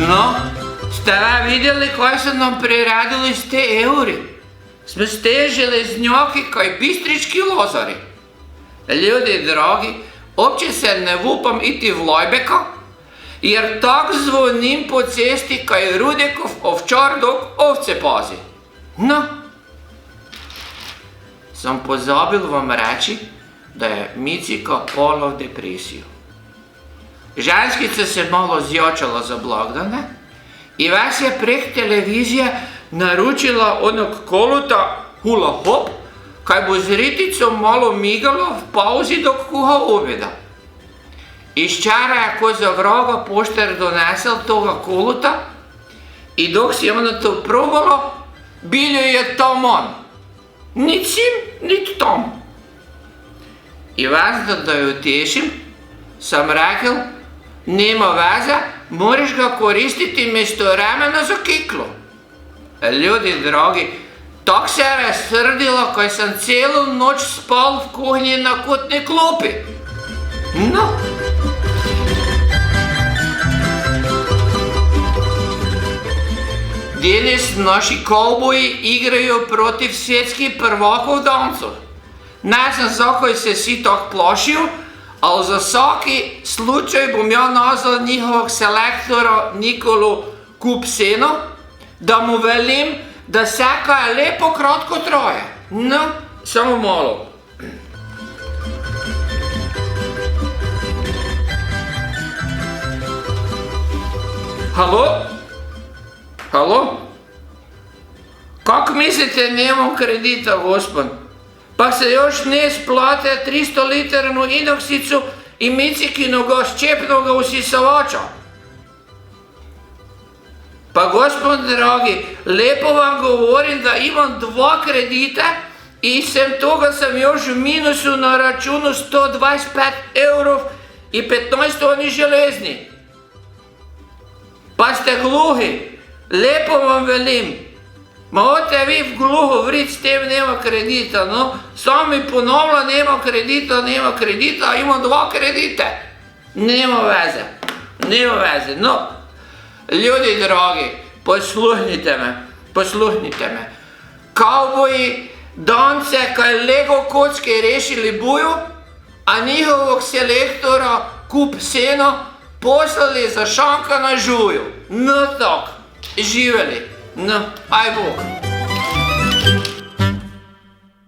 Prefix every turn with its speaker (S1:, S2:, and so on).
S1: No, ste vidjeli kaj su nam priradili s te euri? Smo ste železnjoki kaj bistrički lozari. Ljudi dragi, opće se ne vupam iti v Lojbeka, jer tak zvonim po cesti kaj Rudekov ovčar dok ovce pazi. No, sam pozabil vam reći da je Micika pala v depresiju. Ženskica se malo zjočala za blagdane i vas je prek televizije naručila onog koluta hula hop, kaj bo z riticom malo migalo v pauzi dok kuha objeda. Iz čara je ko za vraga pošter donesel toga koluta i dok si ona to probalo, bilo je taman. Nit sim, nit tam. I vas da ju tešim, sam rekel, nema veze, moraš ga koristiti mjesto remena za kiklo. Ljudi dragi, tak se je razsrdila, kaj sam celu noć spal v kuhnji na kutni klopi. No. Danes naši kovboji igrajo protiv svjetskih prvakov dancov. Ne znam zakaj se si tak plašil, ali za vsaki slučaj bom ja nazval njihovog selektora Nikolu Kupseno, da mu velim, da seka lepo kratko traje. No, samo malo. Halo? Halo? Kako mislite, nemam kredita, gospod? Pa se još ne splate 300 litrnu inoksicu i Micikinoga ščepnoga usisavača. Pa gospod dragi, lepo vam govorim da imam 2 kredita i sem toga sam još u minusu na računu 125 eurov i 15 oni železni. Pa ste gluhi, lepo vam velim. Ma ote vi v gluho vrit, s tem nema kredita, no. Sam mi ponovila, nema kredita, a imam 2 kredite. Nema veze, no. Ljudi dragi, posluhnite me. Kavboji dance kaj Lego kocke rešili buju, a njihovog selektora Kupseno poslali za šanka na žuju. No tak, živeli. No, aj Bog.